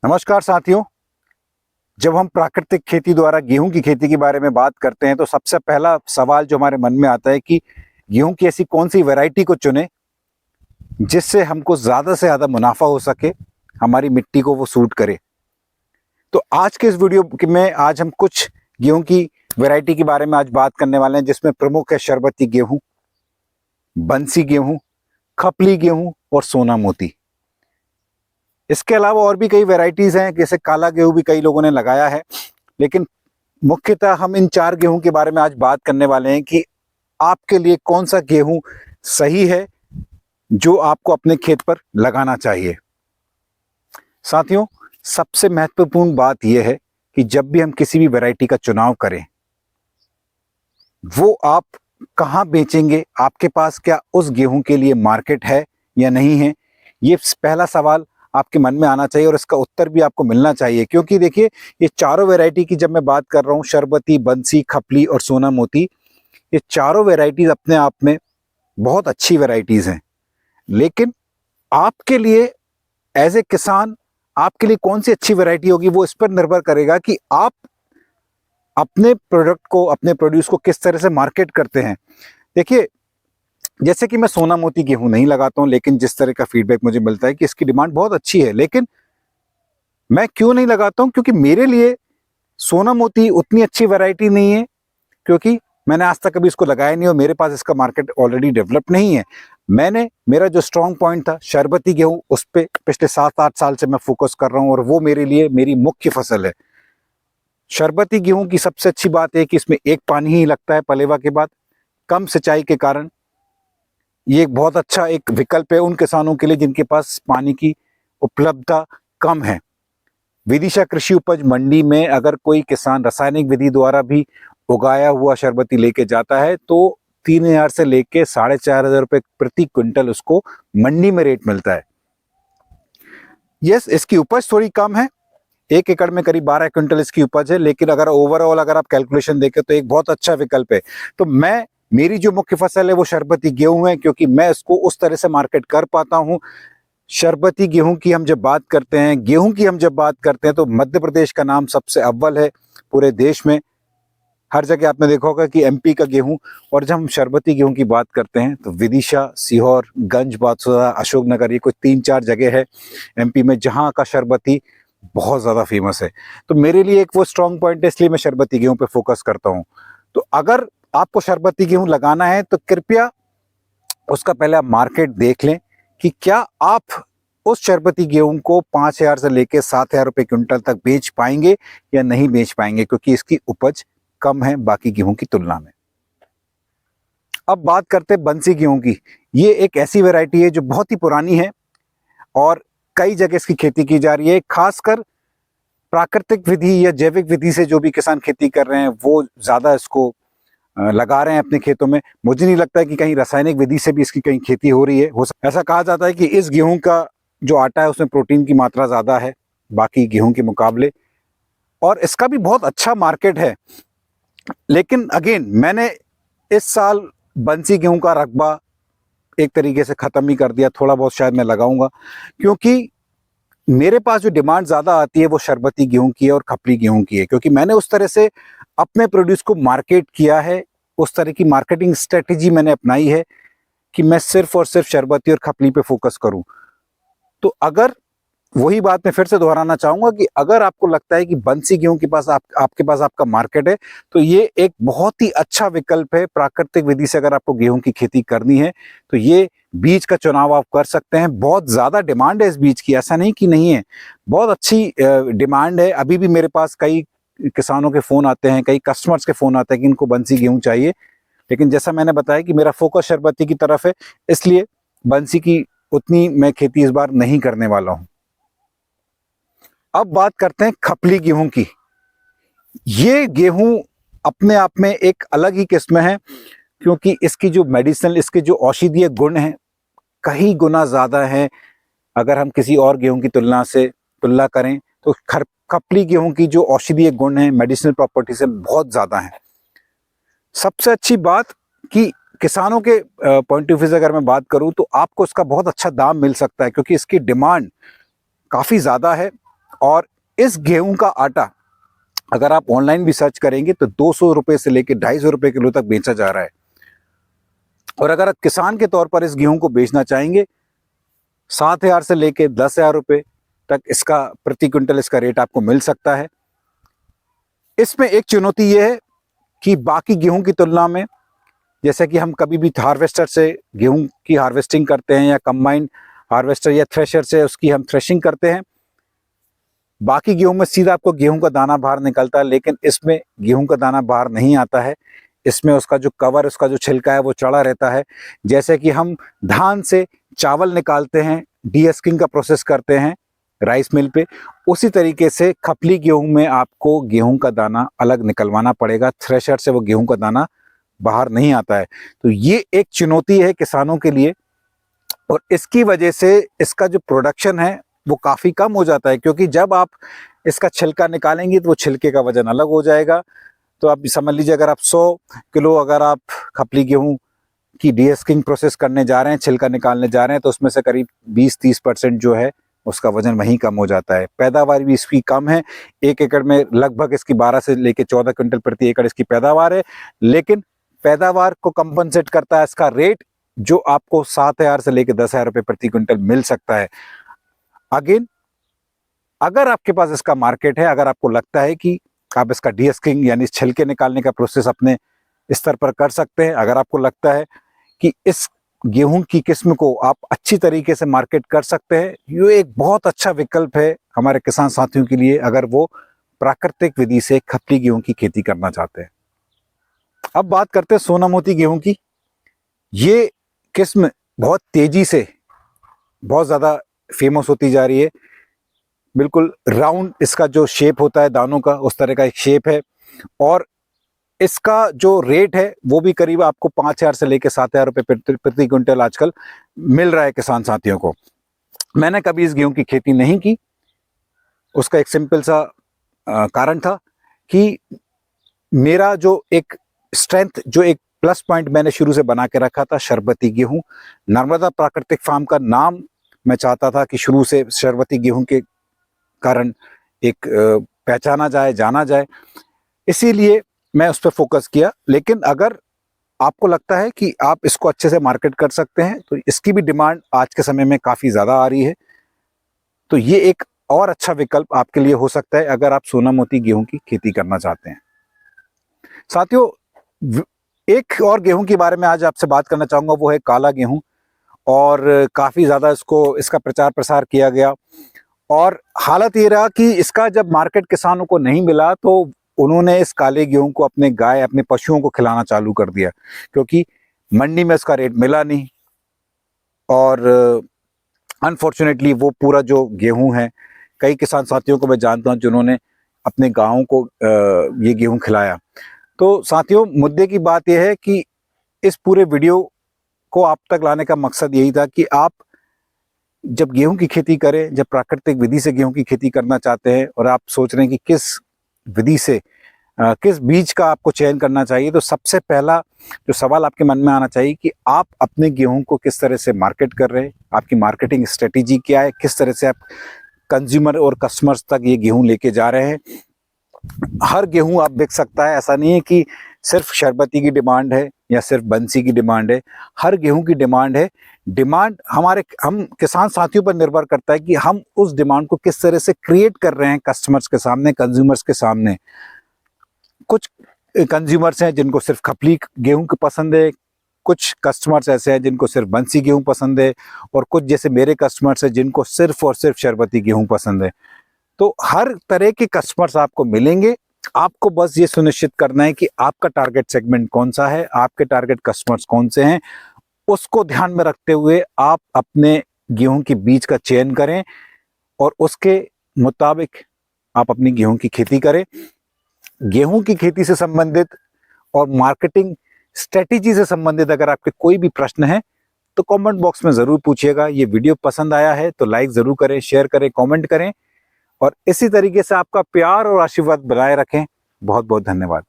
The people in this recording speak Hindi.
नमस्कार साथियों। जब हम प्राकृतिक खेती द्वारा गेहूं की खेती के बारे में बात करते हैं तो सबसे पहला सवाल जो हमारे मन में आता है कि गेहूं की ऐसी कौन सी वैरायटी को चुने जिससे हमको ज़्यादा से ज़्यादा मुनाफा हो सके, हमारी मिट्टी को वो सूट करे। तो आज के इस वीडियो में आज हम कुछ गेहूं की वैरायटी के बारे में आज बात करने वाले हैं, जिसमें प्रमुख है शरबती गेहूं, बंसी गेहूं, खपली गेहूं और सोना मोती। इसके अलावा और भी कई वैरायटीज हैं, जैसे काला गेहूं भी कई लोगों ने लगाया है, लेकिन मुख्यतः हम इन 4 गेहूं के बारे में आज बात करने वाले हैं कि आपके लिए कौन सा गेहूं सही है जो आपको अपने खेत पर लगाना चाहिए। साथियों, सबसे महत्वपूर्ण बात यह है कि जब भी हम किसी भी वैरायटी का चुनाव करें, वो आप कहाँ बेचेंगे, आपके पास क्या उस गेहूं के लिए मार्केट है या नहीं है, ये पहला सवाल आपके मन में आना चाहिए और इसका उत्तर भी आपको मिलना चाहिए। क्योंकि देखिए, ये चारों वैरायटी की जब मैं बात कर रहा हूँ, शरबती, बंसी, खपली और सोना मोती, ये चारों वैरायटीज अपने आप में बहुत अच्छी वैरायटीज हैं, लेकिन आपके लिए एज ए किसान आपके लिए कौन सी अच्छी वैरायटी होगी, वो इस पर निर्भर करेगा कि आप अपने प्रोडक्ट को, अपने प्रोड्यूस को किस तरह से मार्केट करते हैं। देखिए, जैसे कि मैं सोना मोती गेहूं नहीं लगाता हूं, लेकिन जिस तरह का फीडबैक मुझे मिलता है कि इसकी डिमांड बहुत अच्छी है, लेकिन मैं क्यों नहीं लगाता हूं? क्योंकि मेरे लिए सोना मोती उतनी अच्छी वैरायटी नहीं है, क्योंकि मैंने आज तक कभी इसको लगाया नहीं और मेरे पास इसका मार्केट ऑलरेडी डेवलप नहीं है। मेरा जो स्ट्रॉन्ग पॉइंट था शरबती गेहूं, उस पर पिछले 7-8 साल से मैं फोकस कर रहा हूं और वो मेरे लिए मेरी मुख्य फसल है। शरबती गेहूं की सबसे अच्छी बात है कि इसमें एक पानी ही लगता है पलेवा के बाद, कम सिंचाई के कारण ये एक बहुत अच्छा एक विकल्प है उन किसानों के लिए जिनके पास पानी की उपलब्धता कम है। विदिशा कृषि उपज मंडी में अगर कोई किसान रासायनिक विधि द्वारा भी उगाया हुआ शरबती लेके जाता है तो 3,000 से लेके 4,500 रुपये प्रति क्विंटल उसको मंडी में रेट मिलता है। यस, इसकी उपज थोड़ी कम है, 1 एकड़ में करीब 12 क्विंटल इसकी उपज है, लेकिन अगर ओवरऑल अगर आप कैलकुलेशन देखें तो एक बहुत अच्छा विकल्प है। तो मेरी जो मुख्य फसल है वो शरबती गेहूं है, क्योंकि मैं इसको उस तरह से मार्केट कर पाता हूं। शरबती गेहूं की हम जब बात करते हैं, गेहूं की हम जब बात करते हैं, तो मध्य प्रदेश का नाम सबसे अव्वल है पूरे देश में। हर जगह आपने देखा होगा कि एमपी का गेहूं, और जब हम शरबती गेहूं की बात करते हैं तो विदिशा, सीहोर, गंज बादशाह, अशोकनगर, ये कुछ 3-4 जगह है एमपी में जहां का शरबती बहुत ज़्यादा फेमस है। तो मेरे लिए एक वो स्ट्रॉन्ग पॉइंट है, इसलिए मैं शरबती गेहूं पे फोकस करता हूं। तो अगर आपको शरबती गेहूं लगाना है तो कृपया उसका पहले आप मार्केट देख लें कि क्या आप उस शरबती गेहूं को 5,000 से लेकर 7,000 रुपये क्विंटल तक बेच पाएंगे या नहीं बेच पाएंगे, क्योंकि इसकी उपज कम है बाकी गेहूं की तुलना में। अब बात करते हैं बंसी गेहूं की। ये एक ऐसी वैरायटी है जो बहुत ही पुरानी है और कई जगह इसकी खेती की जा रही है। खासकर प्राकृतिक विधि या जैविक विधि से जो भी किसान खेती कर रहे हैं वो ज़्यादा इसको लगा रहे हैं अपने खेतों में। मुझे नहीं लगता है कि कहीं रासायनिक विधि से भी इसकी कहीं खेती हो रही है। ऐसा कहा जाता है कि इस गेहूं का जो आटा है उसमें प्रोटीन की मात्रा ज़्यादा है बाकी गेहूं के मुकाबले, और इसका भी बहुत अच्छा मार्केट है। लेकिन अगेन, मैंने इस साल बंसी गेहूं का रकबा एक तरीके से ख़त्म ही कर दिया। थोड़ा बहुत शायद मैं लगाऊंगा, क्योंकि मेरे पास जो डिमांड ज़्यादा आती है वो शरबती गेहूं की है और खपली गेहूं की है, क्योंकि मैंने उस तरह से अपने प्रोड्यूस को मार्केट किया है, उस तरह की मार्केटिंग स्ट्रेटेजी मैंने अपनाई है कि मैं सिर्फ और सिर्फ शरबती और खपली पे फोकस करूं। तो अगर वही बात मैं फिर से दोहराना चाहूंगा कि अगर आपको लगता है कि बंसी गेहूं के पास आपके पास आपका मार्केट है, तो ये एक बहुत ही अच्छा विकल्प है। प्राकृतिक विधि से अगर आपको गेहूं की खेती करनी है तो ये बीज का चुनाव आप कर सकते हैं। बहुत ज़्यादा डिमांड है इस बीज की, ऐसा नहीं कि नहीं है, बहुत अच्छी डिमांड है। अभी भी मेरे पास कई किसानों के फ़ोन आते हैं, कई कस्टमर्स के फ़ोन आते हैं कि इनको बंसी गेहूं चाहिए, लेकिन जैसा मैंने बताया कि मेरा फोकस शरबती की तरफ है, इसलिए बंसी की उतनी मैं खेती इस बार नहीं करने वाला हूँ। अब बात करते हैं खपली गेहूं की। ये गेहूं अपने आप में एक अलग ही किस्म है, क्योंकि इसकी जो मेडिसिनल, इसके जो औषधीय गुण हैं कई गुना ज़्यादा हैं। अगर हम किसी और गेहूं की तुलना करें तो खपली गेहूं की जो औषधीय गुण हैं, मेडिसिनल प्रॉपर्टी से बहुत ज़्यादा हैं। सबसे अच्छी बात कि किसानों के पॉइंट ऑफ व्यू से अगर मैं बात करूं तो आपको इसका बहुत अच्छा दाम मिल सकता है, क्योंकि इसकी डिमांड काफ़ी ज़्यादा है और इस गेहूं का आटा अगर आप ऑनलाइन भी सर्च करेंगे तो 200 रुपए से लेकर 250 रुपए किलो तक बेचा जा रहा है। और अगर आप किसान के तौर पर इस गेहूं को बेचना चाहेंगे 7,000 से लेकर 10,000 रुपए तक इसका प्रति क्विंटल इसका रेट आपको मिल सकता है। इसमें एक चुनौती यह है कि बाकी गेहूं की तुलना में, जैसे कि हम कभी भी हार्वेस्टर से गेहूं की हार्वेस्टिंग करते हैं या कंबाइन हार्वेस्टर या थ्रेशर से उसकी हम थ्रेशिंग करते हैं, बाकी गेहूं में सीधा आपको गेहूं का दाना बाहर निकलता है, लेकिन इसमें गेहूं का दाना बाहर नहीं आता है। इसमें उसका जो कवर, उसका जो छिलका है वो चढ़ा रहता है। जैसे कि हम धान से चावल निकालते हैं, डीहस्किंग का प्रोसेस करते हैं राइस मिल पे, उसी तरीके से खपली गेहूं में आपको गेहूं का दाना अलग निकलवाना पड़ेगा। थ्रेशर से वो गेहूं का दाना बाहर नहीं आता है। तो ये एक चुनौती है किसानों के लिए, और इसकी वजह से इसका जो प्रोडक्शन है वो काफ़ी कम हो जाता है, क्योंकि जब आप इसका छिलका निकालेंगे तो वो छिलके का वजन अलग हो जाएगा। तो आप समझ लीजिए अगर आप 100 किलो अगर आप खपली गेहूं की डीहस्किंग प्रोसेस करने जा रहे हैं, छिलका निकालने जा रहे हैं, तो उसमें से करीब 20-30% जो है उसका वजन वहीं कम हो जाता है। पैदावार भी इसकी कम है। 1 एकड़ में लगभग इसकी 12 से लेकर 14 क्विंटल प्रति एकड़ इसकी पैदावार है, लेकिन पैदावार को कंपनसेट करता है इसका रेट, जो आपको 7,000 से लेकर 10,000 रुपये प्रति क्विंटल मिल सकता है। अगेन, अगर आपके पास इसका मार्केट है, अगर आपको लगता है कि आप इसका डीहस्किंग यानी छिलके निकालने का प्रोसेस अपने स्तर पर कर सकते हैं, अगर आपको लगता है कि इस गेहूं की किस्म को आप अच्छी तरीके से मार्केट कर सकते हैं, ये एक बहुत अच्छा विकल्प है हमारे किसान साथियों के लिए, अगर वो प्राकृतिक विधि से खपली गेहूं की खेती करना चाहते हैं। अब बात करते हैं सोना मोती गेहूं की। ये किस्म बहुत तेजी से बहुत ज़्यादा फेमस होती जा रही है। बिल्कुल राउंड इसका जो शेप होता है दानों का, उस तरह का एक शेप है, और इसका जो रेट है वो भी करीब आपको 5,000 से लेकर 7,000 रुपये प्रति क्विंटल आजकल मिल रहा है किसान साथियों को। मैंने कभी इस गेहूं की खेती नहीं की, उसका एक सिंपल सा कारण था कि मेरा जो एक स्ट्रेंथ, जो एक प्लस पॉइंट मैंने शुरू से बना के रखा था, शरबती गेहूं। नर्मदा प्राकृतिक फार्म का नाम मैं चाहता था कि शुरू से शरबती गेहूं के कारण एक पहचाना जाए, जाना जाए, इसीलिए मैं उस पर फोकस किया। लेकिन अगर आपको लगता है कि आप इसको अच्छे से मार्केट कर सकते हैं, तो इसकी भी डिमांड आज के समय में काफ़ी ज़्यादा आ रही है। तो ये एक और अच्छा विकल्प आपके लिए हो सकता है अगर आप सोना मोती गेहूं की खेती करना चाहते हैं। साथियों, एक और गेहूं के बारे में आज आपसे बात करना चाहूँगा, वो है काला गेहूं। और काफ़ी ज़्यादा इसका प्रचार प्रसार किया गया, और हालत ये रहा कि इसका जब मार्केट किसानों को नहीं मिला तो उन्होंने इस काले गेहूं को अपने गाय, अपने पशुओं को खिलाना चालू कर दिया, क्योंकि मंडी में इसका रेट मिला नहीं। और अनफॉर्चुनेटली वो पूरा जो गेहूं है, कई किसान साथियों को मैं जानता हूं जिन्होंने अपने गायों को ये गेहूं खिलाया। तो साथियों, मुद्दे की बात यह है कि इस पूरे वीडियो को आप तक लाने का मकसद यही था कि आप जब गेहूं की खेती करें, जब प्राकृतिक विधि से गेहूं की खेती करना चाहते हैं और आप सोच रहे हैं कि किस विधि से किस बीज का आपको चयन करना चाहिए, तो सबसे पहला जो सवाल आपके मन में आना चाहिए कि आप अपने गेहूं को किस तरह से मार्केट कर रहे हैं, आपकी मार्केटिंग स्ट्रेटेजी क्या है, किस तरह से आप कंज्यूमर और कस्टमर्स तक ये गेहूं लेके जा रहे हैं। हर गेहूं आप बिक सकता है, ऐसा नहीं है कि सिर्फ शरबती की डिमांड है या सिर्फ बंसी की डिमांड है, हर गेहूं की डिमांड है। डिमांड हम किसान साथियों पर निर्भर करता है कि हम उस डिमांड को किस तरह से क्रिएट कर रहे हैं कस्टमर्स के सामने, कंज्यूमर्स के सामने। कुछ कंज्यूमर्स हैं जिनको सिर्फ खपली गेहूं की पसंद है, कुछ कस्टमर्स ऐसे हैं जिनको सिर्फ बंसी गेहूं पसंद है, और कुछ जैसे मेरे कस्टमर्स हैं जिनको सिर्फ और सिर्फ शरबती गेहूं पसंद है। तो हर तरह के कस्टमर्स आपको मिलेंगे। आपको बस ये सुनिश्चित करना है कि आपका टारगेट सेगमेंट कौन सा है, आपके टारगेट कस्टमर्स कौन से हैं, उसको ध्यान में रखते हुए आप अपने गेहूं के बीज का चयन करें और उसके मुताबिक आप अपनी गेहूं की खेती करें। गेहूं की खेती से संबंधित और मार्केटिंग स्ट्रेटेजी से संबंधित अगर आपके कोई भी प्रश्न है तो कमेंट बॉक्स में ज़रूर पूछिएगा। ये वीडियो पसंद आया है तो लाइक ज़रूर करें, शेयर करें, कमेंट करें, और इसी तरीके से आपका प्यार और आशीर्वाद बनाए रखें। बहुत बहुत धन्यवाद।